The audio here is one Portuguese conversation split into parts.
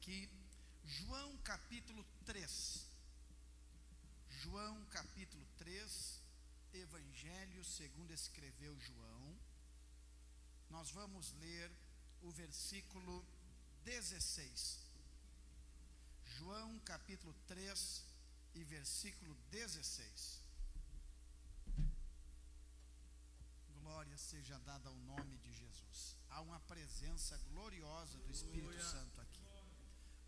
aqui João capítulo 3. João capítulo 3, Evangelho segundo escreveu João. Nós vamos ler o versículo 16. João capítulo 3 e versículo 16. Glória seja dada ao nome de Jesus. Há uma presença gloriosa do Espírito Santo aqui.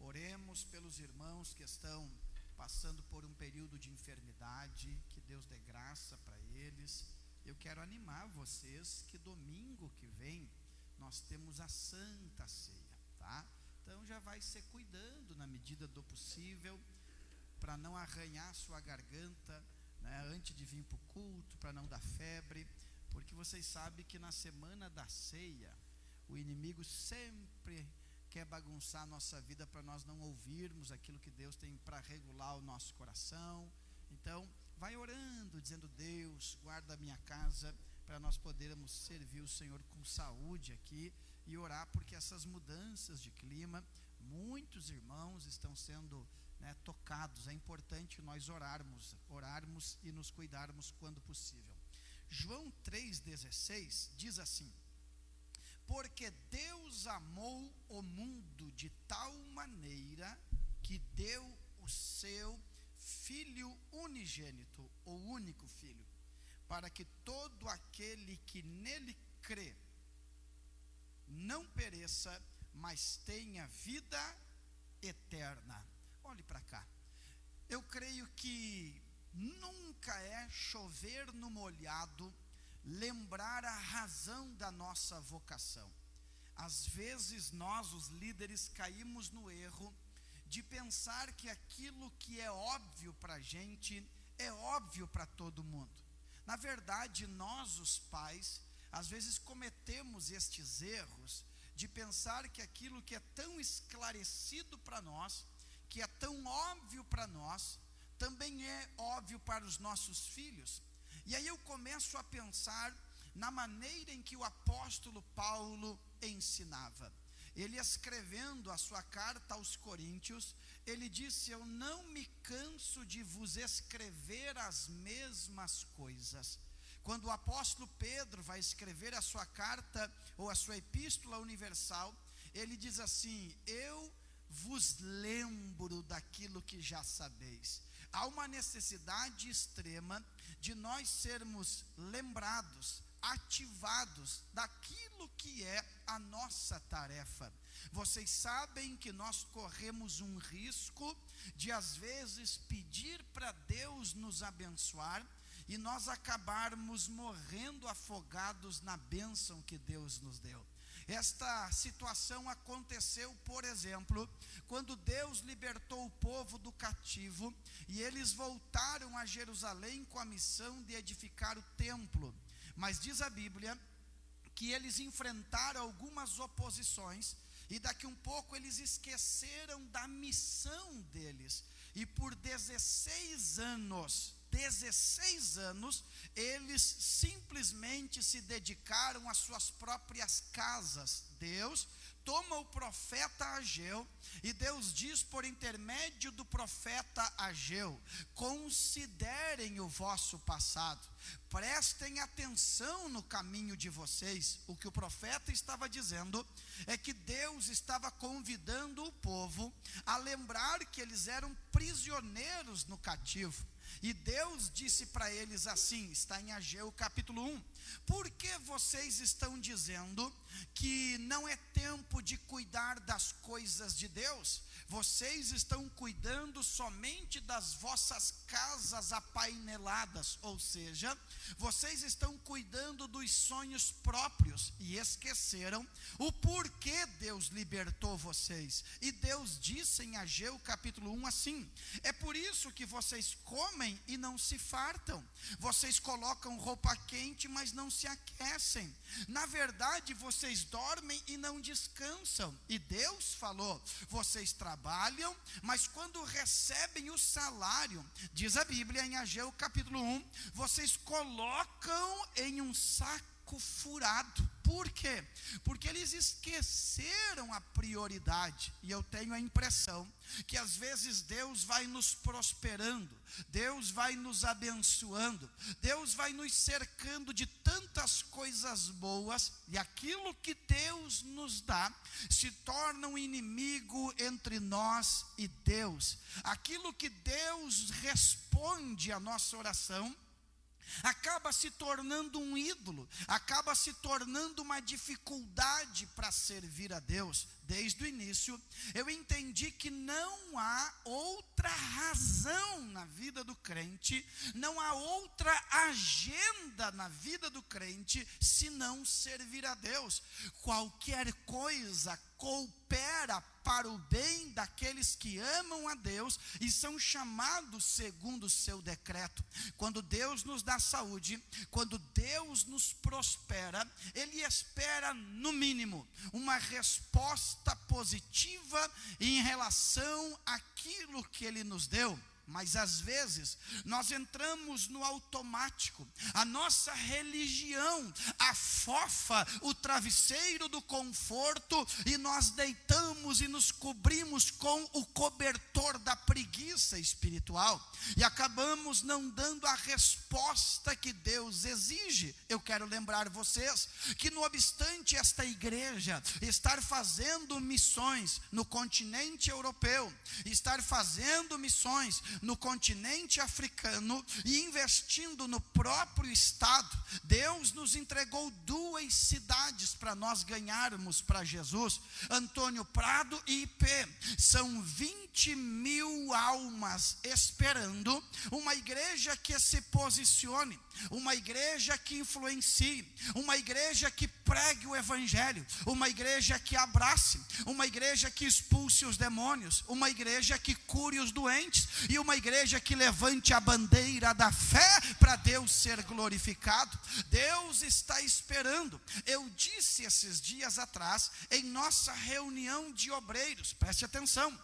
Oremos pelos irmãos que estão passando por um período de enfermidade, que Deus dê graça para eles. Eu quero animar vocês que domingo que vem nós temos a Santa Ceia, tá? Então já vai se cuidando na medida do possível, para não arranhar sua garganta, né, antes de vir para o culto, para não dar febre, porque vocês sabem que na semana da ceia, o inimigo sempre quer bagunçar a nossa vida para nós não ouvirmos aquilo que Deus tem para regular o nosso coração. Então, vai orando, dizendo: Deus, guarda a minha casa, para nós podermos servir o Senhor com saúde aqui, e orar, porque essas mudanças de clima, muitos irmãos estão sendo, né, tocados. É importante nós orarmos e nos cuidarmos quando possível. João 3,16 diz assim: porque Deus amou o mundo de tal maneira que deu o seu Filho unigênito, o único Filho, para que todo aquele que nele crê não pereça, mas tenha vida eterna. Olhe para cá. Eu creio que nunca é chover no molhado lembrar a razão da nossa vocação. Às vezes nós, os líderes, caímos no erro de pensar que aquilo que é óbvio para a gente é óbvio para todo mundo. Na verdade, nós, os pais, às vezes cometemos estes erros de pensar que aquilo que é tão esclarecido para nós, que é tão óbvio para nós, também é óbvio para os nossos filhos. E aí eu começo a pensar na maneira em que o apóstolo Paulo ensinava. Ele, escrevendo a sua carta aos Coríntios, ele disse: eu não me canso de vos escrever as mesmas coisas. Quando o apóstolo Pedro vai escrever a sua carta, ou a sua epístola universal, ele diz assim: eu vos lembro daquilo que já sabeis. Há uma necessidade extrema de nós sermos lembrados, ativados daquilo que é a nossa tarefa. Vocês sabem que nós corremos um risco de às vezes pedir para Deus nos abençoar e nós acabarmos morrendo afogados na bênção que Deus nos deu. Esta situação aconteceu, por exemplo, quando Deus libertou o povo do cativo e eles voltaram a Jerusalém com a missão de edificar o templo. Mas diz a Bíblia que eles enfrentaram algumas oposições e daqui um pouco eles esqueceram da missão deles. E por 16 anos, eles simplesmente se dedicaram às suas próprias casas. Deus toma o profeta Ageu e Deus diz por intermédio do profeta Ageu: considerem o vosso passado, prestem atenção no caminho de vocês. O que o profeta estava dizendo é que Deus estava convidando o povo a lembrar que eles eram prisioneiros no cativo. E Deus disse para eles assim, está em Ageu capítulo 1: por que vocês estão dizendo que não é tempo de cuidar das coisas de Deus? Vocês estão cuidando somente das vossas casas apaineladas, ou seja, vocês estão cuidando dos sonhos próprios e esqueceram o porquê Deus libertou vocês. E Deus disse em Ageu capítulo 1 assim: é por isso que vocês comem e não se fartam, vocês colocam roupa quente, mas não se aquecem, na verdade vocês dormem e não descansam. E Deus falou: vocês trabalham, mas quando recebem o salário, diz a Bíblia em Ageu capítulo 1, vocês colocam em um saco furado. Por quê? Porque eles esqueceram a prioridade. E eu tenho a impressão que às vezes Deus vai nos prosperando, Deus vai nos abençoando, Deus vai nos cercando de tantas coisas boas, e aquilo que Deus nos dá se torna um inimigo entre nós e Deus. Aquilo que Deus responde à nossa oração acaba se tornando um ídolo, acaba se tornando uma dificuldade para servir a Deus. Desde o início, eu entendi que não há outra razão na vida do crente, não há outra agenda na vida do crente, senão servir a Deus. Qualquer coisa coopera para o bem daqueles que amam a Deus e são chamados segundo o seu decreto. Quando Deus nos dá saúde, quando Deus nos prospera, Ele espera, no mínimo, uma resposta positiva em relação àquilo que Ele nos deu. Mas às vezes nós entramos no automático, a nossa religião afofa o travesseiro do conforto e nós deitamos e nos cobrimos com o cobertor da preguiça espiritual e acabamos não dando a resposta que Deus exige. Eu quero lembrar vocês que, não obstante esta igreja estar fazendo missões no continente europeu, estar fazendo missões no continente africano e investindo no próprio estado, Deus nos entregou 2 cidades para nós ganharmos para Jesus, Antônio Prado e IP. São 20.000 almas esperando uma igreja que se posicione, uma igreja que influencie, uma igreja que pregue o evangelho, uma igreja que abrace, uma igreja que expulse os demônios, uma igreja que cure os doentes e uma igreja que levante a bandeira da fé para Deus ser glorificado. Deus está esperando. Eu disse esses dias atrás em nossa reunião de obreiros, preste atenção.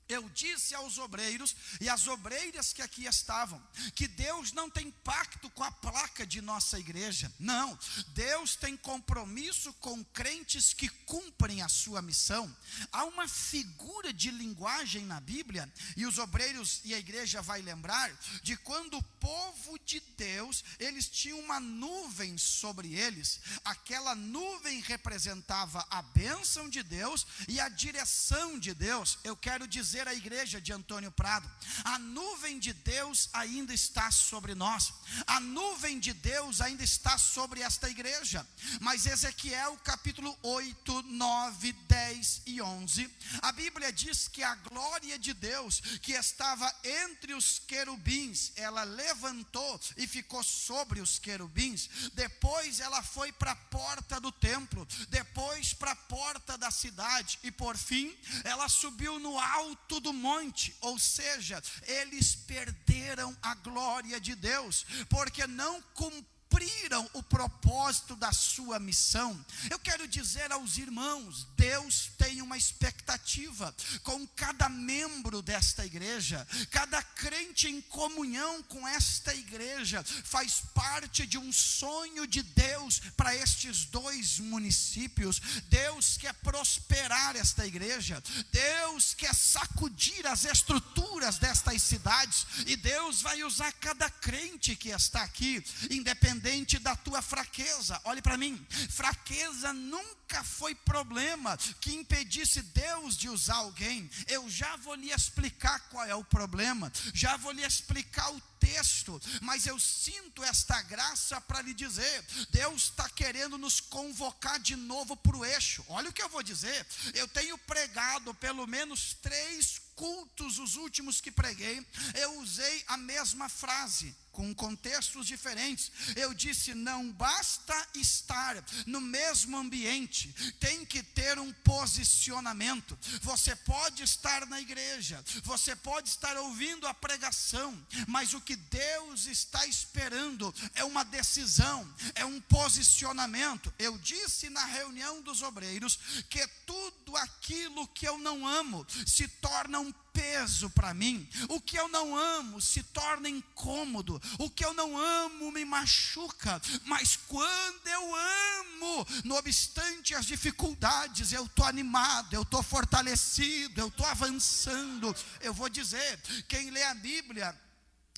Eu disse aos obreiros e às obreiras que aqui estavam, que Deus não tem pacto com a placa de nossa igreja. Não, Deus tem compromisso com crentes que cumprem a sua missão. Há uma figura de linguagem na Bíblia, e os obreiros e a igreja vai lembrar, de quando o povo de Deus, eles tinham uma nuvem sobre eles. Aquela nuvem representava a bênção de Deus e a direção de Deus. Eu quero dizer a igreja de Antônio Prado, a nuvem de Deus ainda está sobre nós, a nuvem de Deus ainda está sobre esta igreja. Mas Ezequiel capítulo 8, 9, 10 e 11, a Bíblia diz que a glória de Deus que estava entre os querubins, ela levantou e ficou sobre os querubins. Depois ela foi para a porta do templo, depois para a porta da cidade e por fim ela subiu no alto do monte. Ou seja, eles perderam a glória de Deus, porque não cumpriram o propósito da sua missão. Eu quero dizer aos irmãos, Deus tem uma expectativa com cada membro desta igreja. Cada crente em comunhão com esta igreja faz parte de um sonho de Deus para estes 2 municípios. Deus quer prosperar esta igreja, Deus quer sacudir as estruturas destas cidades, e Deus vai usar cada crente que está aqui, independente da tua fraqueza. Olhe para mim, fraqueza nunca foi problema que impedisse Deus de usar alguém. Eu já vou lhe explicar qual é o problema, já vou lhe explicar o texto, mas eu sinto esta graça para lhe dizer, Deus está querendo nos convocar de novo para o eixo. Olha o que eu vou dizer, eu tenho pregado pelo menos 3 cultos, os últimos que preguei, eu usei a mesma frase, com contextos diferentes. Eu disse, não basta estar no mesmo ambiente, tem que ter um posicionamento. Você pode estar na igreja, você pode estar ouvindo a pregação, mas o que Deus está esperando é uma decisão, é um posicionamento. Eu disse na reunião dos obreiros que tudo aquilo que eu não amo se torna um um peso para mim. O que eu não amo se torna incômodo. O que eu não amo me machuca. Mas quando eu amo, não obstante as dificuldades, eu estou animado, eu estou fortalecido, eu estou avançando. Eu vou dizer, quem lê a Bíblia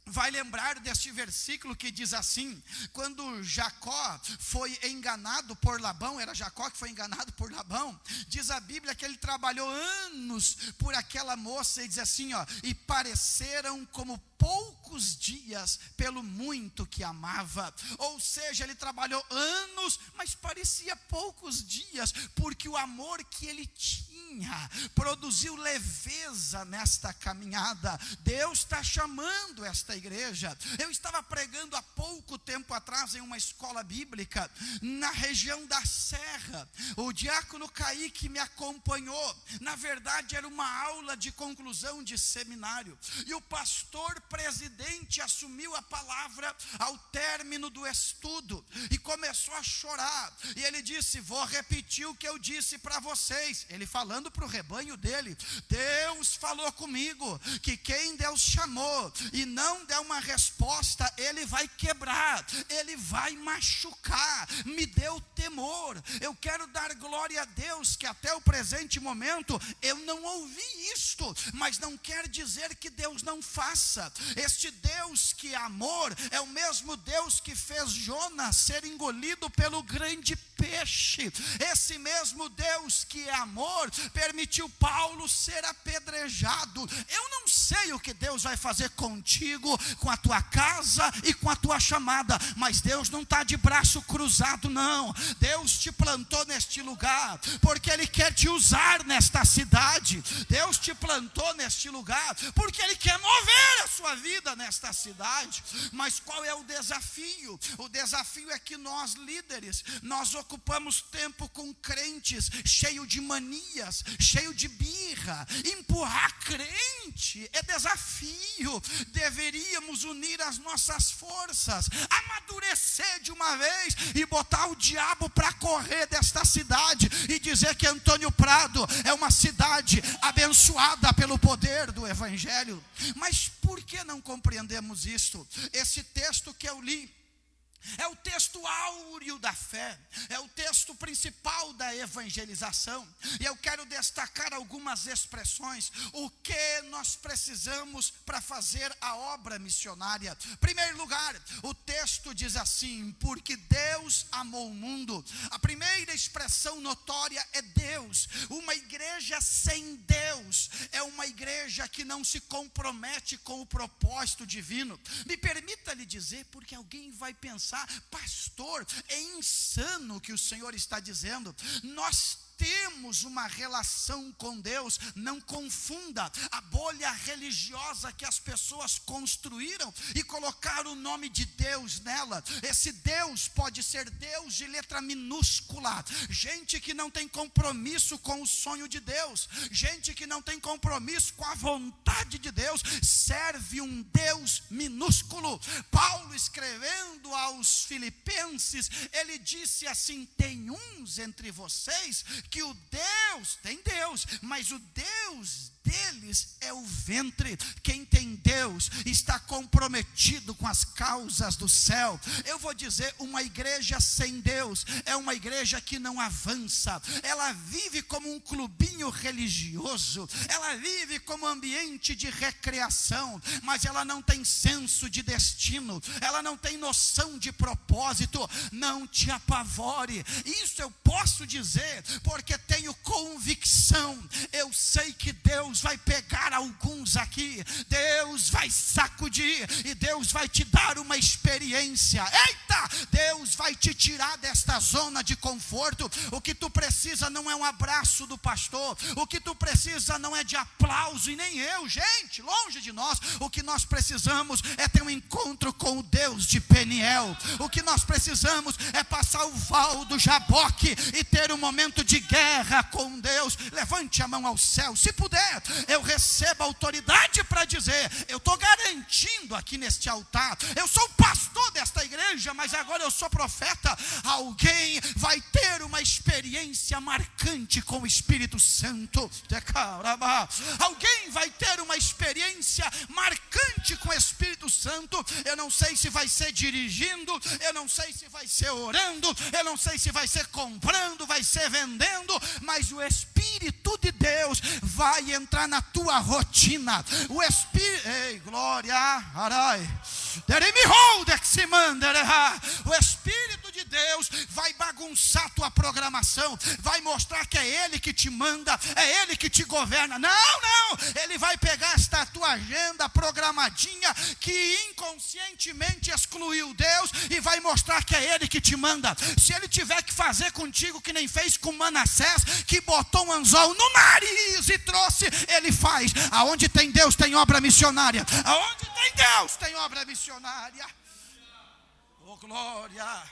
vai lembrar deste versículo que diz assim: quando Jacó foi enganado por Labão, era Jacó que foi enganado por Labão, diz a Bíblia que ele trabalhou anos por aquela moça, e diz assim, e pareceram como poucos dias pelo muito que amava. Ou seja, ele trabalhou anos, mas parecia poucos dias, porque o amor que ele tinha produziu leveza nesta caminhada. Deus está chamando esta igreja. Eu estava pregando há pouco tempo atrás em uma escola bíblica na região da Serra. O diácono Kaique me acompanhou. Na verdade era uma aula de conclusão de seminário, e o pastor presidente assumiu a palavra ao término do estudo e começou a chorar, e ele disse: vou repetir o que eu disse para vocês. Ele falando para o rebanho dele: Deus falou comigo que quem Deus chamou e não der uma resposta, ele vai quebrar, ele vai machucar. Me deu temor. Eu quero dar glória a Deus que até o presente momento eu não ouvi isto, mas não quer dizer que Deus não faça. Este Deus que é amor é o mesmo Deus que fez Jonas ser engolido pelo grande peixe. Esse mesmo Deus que é amor permitiu Paulo ser apedrejado. Eu não sei o que Deus vai fazer contigo, com a tua casa e com a tua chamada, mas Deus não está de braço cruzado, não. Deus te plantou neste lugar porque Ele quer te usar nesta cidade. Deus te plantou neste lugar porque Ele quer mover a sua vida nesta cidade. Mas qual é o desafio? O desafio é que nós líderes, nós ocupamos tempo com crentes cheio de manias, cheio de birra. Empurrar crente é desafio. Deveríamos unir as nossas forças, amadurecer de uma vez e botar o diabo para correr desta cidade e dizer que Antônio Prado é uma cidade abençoada pelo poder do Evangelho. Mas por que não compreendemos isto? Esse texto que eu li é o texto áureo da fé, é o texto principal da evangelização, e eu quero destacar algumas expressões. O que nós precisamos para fazer a obra missionária? Em primeiro lugar, o texto diz assim: porque Deus amou o mundo. A primeira expressão notória é Deus. Uma igreja sem Deus é uma igreja que não se compromete com o propósito divino. Me permita lhe dizer, porque alguém vai pensar: pastor, é insano o que o Senhor está dizendo. Nós temos uma relação com Deus. Não confunda a bolha religiosa que as pessoas construíram e colocaram o nome de Deus nela. Esse Deus pode ser Deus de letra minúscula. Gente que não tem compromisso com o sonho de Deus, gente que não tem compromisso com a vontade de Deus, serve um Deus minúsculo. Paulo, escrevendo aos Filipenses, ele disse assim: tem uns entre vocês que o Deus, tem Deus, mas o Deus deles é o ventre. Quem tem Deus está comprometido com as causas do céu. Eu vou dizer, uma igreja sem Deus é uma igreja que não avança. Ela vive como um clubinho religioso, ela vive como ambiente de recreação, mas ela não tem senso de destino, ela não tem noção de propósito. Não te apavore, isso eu posso dizer porque tenho convicção. Eu sei que Deus vai pegar alguns aqui, Deus vai sacudir e Deus vai te dar uma experiência. Eita, Deus vai te tirar desta zona de conforto. O que tu precisa não é um abraço do pastor, o que tu precisa não é de aplauso, e nem eu, gente, longe de nós. O que nós precisamos é ter um encontro com o Deus de Peniel. O que nós precisamos é passar o val do Jaboque e ter um momento de guerra com Deus. Levante a mão ao céu, se puder. Eu recebo autoridade para dizer, eu estou garantindo aqui neste altar, eu sou pastor desta igreja, mas agora eu sou profeta. Alguém vai ter uma experiência experiência marcante com o Espírito Santo. Alguém vai ter uma experiência marcante com o Espírito Santo. Eu não sei se vai ser dirigindo, eu não sei se vai ser orando, eu não sei se vai ser comprando, vai ser vendendo, mas o Espírito de Deus vai entrar na tua rotina. O Espírito, ei, glória, arai. O Espírito de Deus vai bagunçar tua programação, vai mostrar que é Ele que te manda, é Ele que te governa. Não, Ele vai pegar esta tua agenda programadinha que inconscientemente excluiu Deus e vai mostrar que é Ele que te manda. Se Ele tiver que fazer contigo que nem fez com Manassés, que botou um anzol no nariz e trouxe, Ele faz. Aonde tem Deus tem obra missionária. Aonde tem Deus tem obra missionária. Oh, glória.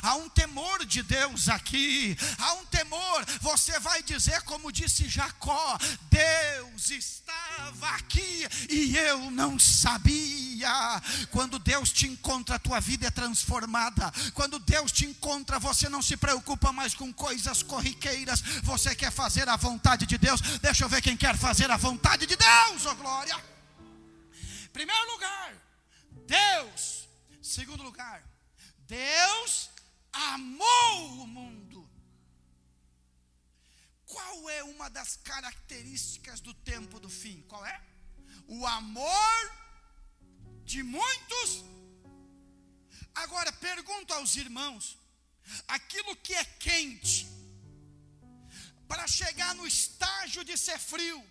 Há um temor de Deus aqui, há um temor. Você vai dizer como disse Jacó: Deus estava aqui e eu não sabia. Quando Deus te encontra, a tua vida é transformada. Quando Deus te encontra, você não se preocupa mais com coisas corriqueiras. Você quer fazer a vontade de Deus. Deixa eu ver quem quer fazer a vontade de Deus. Oh, glória. Primeiro lugar, Deus. Segundo lugar, Deus amou o mundo. Qual é uma das características do tempo do fim? Qual é? O amor de muitos. Agora pergunto aos irmãos: aquilo que é quente, para chegar no estágio de ser frio,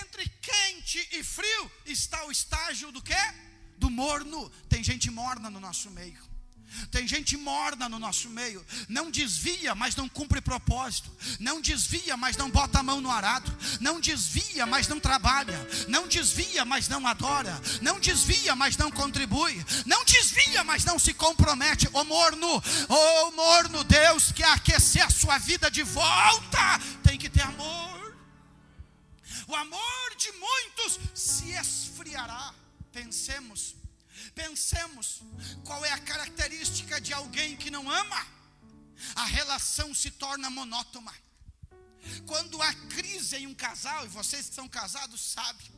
entre quente e frio está o estágio do quê? Do morno. Tem gente morna no nosso meio. Tem gente morna no nosso meio. Não desvia, mas não cumpre propósito. Não desvia, mas não bota a mão no arado. Não desvia, mas não trabalha. Não desvia, mas não adora. Não desvia, mas não contribui. Não desvia, mas não se compromete. Ô morno, Deus quer aquecer a sua vida de volta. Tem que ter amor. O amor de muitos se esfriará. Pensemos, qual é a característica de alguém que não ama? A relação se torna monótona. Quando há crise em um casal, e vocês que são casados sabem,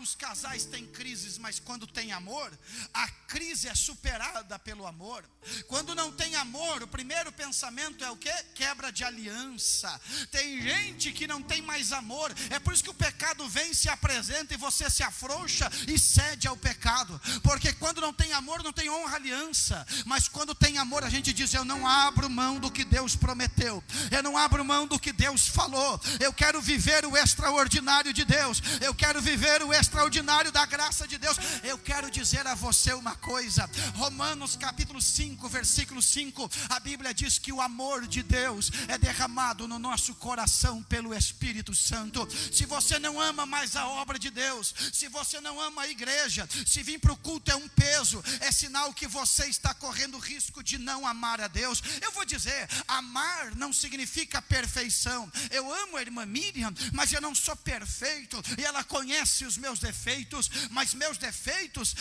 os casais têm crises, mas quando tem amor, a crise é superada pelo amor. Quando não tem amor, o primeiro pensamento é o quê? Quebra de aliança. Tem gente que não tem mais amor. É por isso que o pecado vem, se apresenta e você se afrouxa e cede ao pecado. Porque quando não tem amor, não tem honra, aliança. Mas quando tem amor, a gente diz: eu não abro mão do que Deus prometeu, eu não abro mão do que Deus falou. Eu quero viver o extraordinário de Deus. Eu quero viver o extraordinário da graça de Deus. Eu quero dizer a você uma coisa. Romanos capítulo 5, versículo 5, a Bíblia diz que o amor de Deus é derramado no nosso coração pelo Espírito Santo. Se você não ama mais a obra de Deus, se você não ama a igreja, se vir para o culto é um peso, é sinal que você está correndo risco de não amar a Deus. Eu vou dizer, amar não significa perfeição. Eu amo a irmã Miriam, mas eu não sou perfeito, e ela conhece os meus defeitos, mas meus defeitos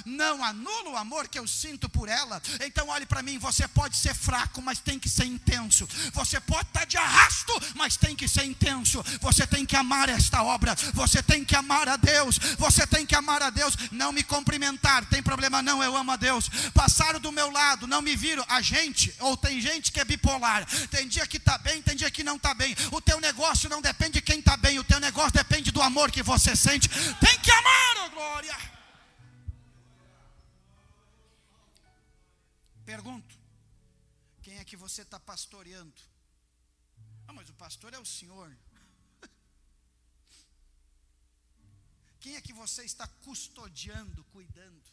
não anulam o amor que eu sinto por ela. Então olhe para mim, você pode ser fraco, mas tem que ser intenso. Você pode estar de arrasto, mas tem que ser intenso. Você tem que amar esta obra, você tem que amar a Deus, você tem que amar a Deus. Não me cumprimentar, tem problema não, eu amo a Deus. Passaram do meu lado, não me viram. A gente, ou tem gente que é bipolar, tem dia que está bem, tem dia que não está bem. O teu negócio não depende de quem está bem, o teu negócio depende do amor que você sente. Tem que amar, oh glória. Pergunto, quem é que você está pastoreando? Mas o pastor é o Senhor. Quem é que você está custodiando, cuidando?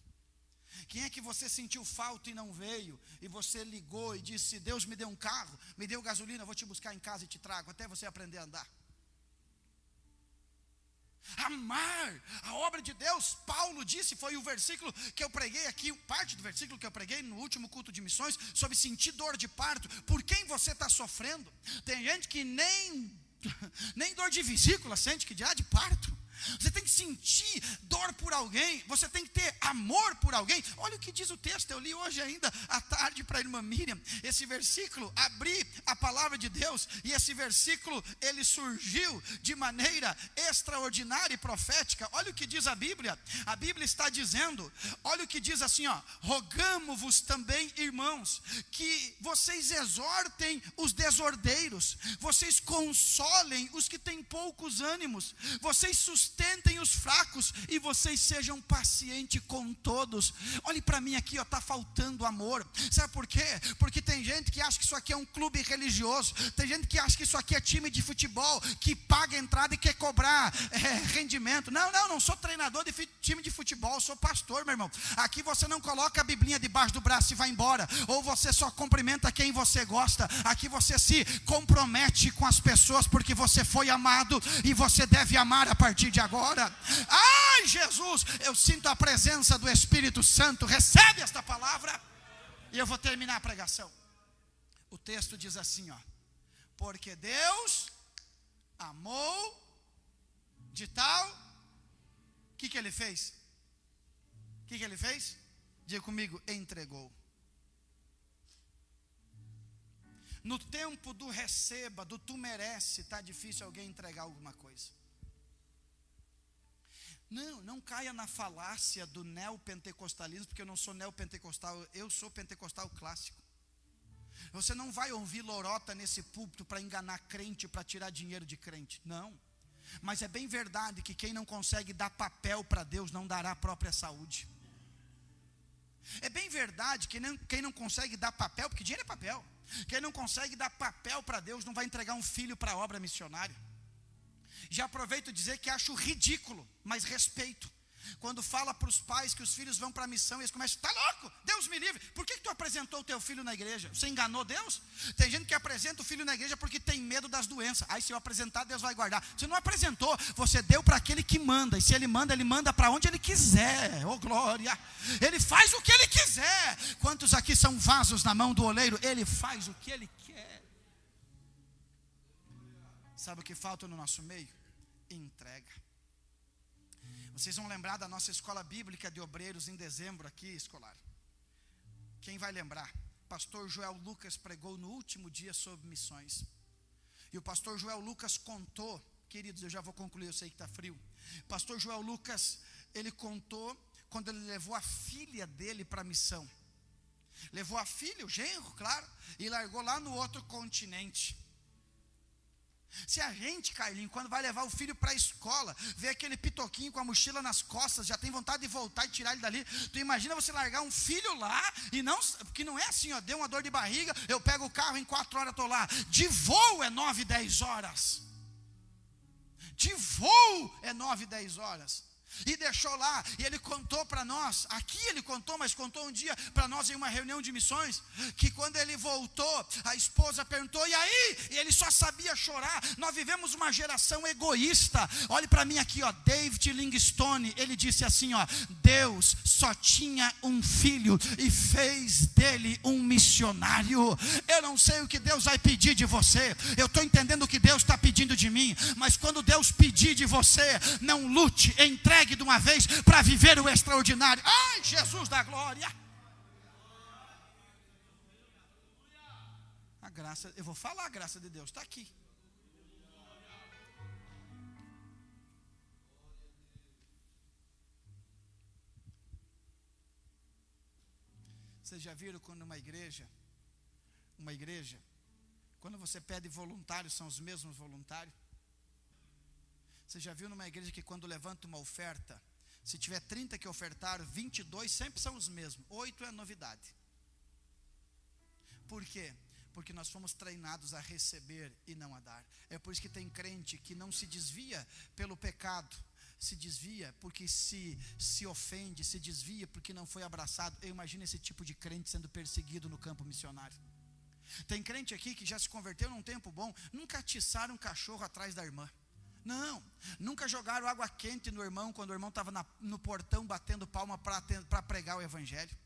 Quem é que você sentiu falta e não veio, e você ligou e disse: Deus me deu um carro, me deu gasolina, eu vou te buscar em casa e te trago, até você aprender a andar? Amar a obra de Deus. Paulo disse, foi o versículo que eu preguei aqui, parte do versículo que eu preguei no último culto de missões, sobre sentir dor de parto. Por quem você está sofrendo? Tem gente que nem dor de vesícula sente, que dirá de parto. Você tem que sentir dor por alguém, você tem que ter amor por alguém. Olha o que diz o texto, eu li hoje ainda à tarde para a irmã Miriam, esse versículo, abri a palavra de Deus, e esse versículo, ele surgiu de maneira extraordinária e profética. Olha o que diz a Bíblia está dizendo, olha o que diz assim, rogamo-vos também, irmãos, que vocês exortem os desordeiros, vocês consolem os que têm poucos ânimos, vocês sustentem os fracos e vocês sejam pacientes com todos. Olhe para mim aqui, está faltando amor. Sabe por quê? Porque tem gente que acha que isso aqui é um clube religioso, tem gente que acha que isso aqui é time de futebol, que paga entrada e quer cobrar rendimento. Não sou treinador de time de futebol, sou pastor, meu irmão. Aqui você não coloca a biblinha debaixo do braço e vai embora, ou você só cumprimenta quem você gosta. Aqui você se compromete com as pessoas, porque você foi amado e você deve amar a partir de agora. Ai, Jesus, eu sinto a presença do Espírito Santo. Recebe esta palavra e eu vou terminar a pregação. O texto diz assim, porque Deus amou de tal, o que ele fez? O que ele fez? Diga comigo, entregou. No tempo do receba, do tu merece, está difícil alguém entregar alguma coisa. Não caia na falácia do neopentecostalismo, porque eu não sou neopentecostal, eu sou pentecostal clássico. Você não vai ouvir lorota nesse púlpito para enganar crente, para tirar dinheiro de crente, não. Mas é bem verdade que quem não consegue dar papel para Deus, não dará a própria saúde. É bem verdade que quem não consegue dar papel, porque dinheiro é papel, quem não consegue dar papel para Deus, não vai entregar um filho para a obra missionária. Já aproveito dizer que acho ridículo, mas respeito, quando fala para os pais que os filhos vão para a missão e eles começam, está louco, Deus me livre, por que tu apresentou o teu filho na igreja? Você enganou Deus? Tem gente que apresenta o filho na igreja porque tem medo das doenças. Aí se eu apresentar, Deus vai guardar. Você não apresentou, você deu para aquele que manda, e se ele manda para onde ele quiser. Oh glória, ele faz o que ele quiser. Quantos aqui são vasos na mão do oleiro? Ele faz o que ele quer. Sabe o que falta no nosso meio? Entrega. Vocês vão lembrar da nossa escola bíblica de obreiros em dezembro aqui, escolar. Quem vai lembrar? Pastor Joel Lucas pregou no último dia sobre missões. E o pastor Joel Lucas contou, queridos, eu já vou concluir, eu sei que está frio. Pastor Joel Lucas, ele contou quando ele levou a filha dele para a missão. Levou a filha, o genro, claro, e largou lá no outro continente. Se a gente, Carlinhos, quando vai levar o filho para a escola, vê aquele pitoquinho com a mochila nas costas, já tem vontade de voltar e tirar ele dali. Tu imagina você largar um filho lá, e não, porque não é assim, deu uma dor de barriga, eu pego o carro, em 4 horas estou lá. De voo é 9, 10 horas. De voo é 9, 10 horas. E deixou lá, e ele contou para nós, aqui ele contou, mas contou um dia para nós em uma reunião de missões, que quando ele voltou, a esposa perguntou, e aí? E ele só sabia chorar. Nós vivemos uma geração egoísta. Olhe para mim aqui, David Livingstone, ele disse assim, Deus só tinha um filho e fez dele um missionário. Eu não sei o que Deus vai pedir de você, eu estou entendendo o que Deus está pedindo de mim, mas quando Deus pedir de você, não lute, entregue de uma vez para viver o extraordinário. Ai, Jesus da glória. A graça, eu vou falar, a graça de Deus está aqui. Vocês já viram quando uma igreja, quando você pede voluntários, são os mesmos voluntários? Você já viu numa igreja que quando levanta uma oferta, se tiver 30 que ofertaram, 22 sempre são os mesmos, 8 é novidade. Por quê? Porque nós fomos treinados a receber e não a dar. É por isso que tem crente que não se desvia pelo pecado, se desvia porque se ofende, se desvia porque não foi abraçado. Eu imagino esse tipo de crente sendo perseguido no campo missionário. Tem crente aqui que já se converteu num tempo bom, nunca atiçaram um cachorro atrás da irmã. Não, nunca jogaram água quente no irmão quando o irmão estava no portão batendo palma para pregar o evangelho.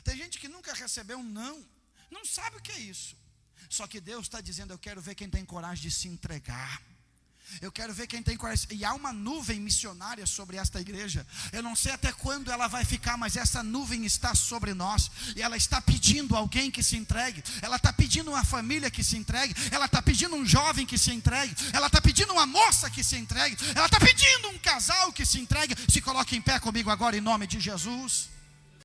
Tem gente que nunca recebeu um não sabe o que é isso. Só que Deus está dizendo, eu quero ver quem tem coragem de se entregar. Eu quero ver quem tem coração. E há uma nuvem missionária sobre esta igreja. Eu não sei até quando ela vai ficar, mas essa nuvem está sobre nós. E ela está pedindo alguém que se entregue. Ela está pedindo uma família que se entregue. Ela está pedindo um jovem que se entregue. Ela está pedindo uma moça que se entregue. Ela está pedindo um casal que se entregue. Se coloque em pé comigo agora em nome de Jesus.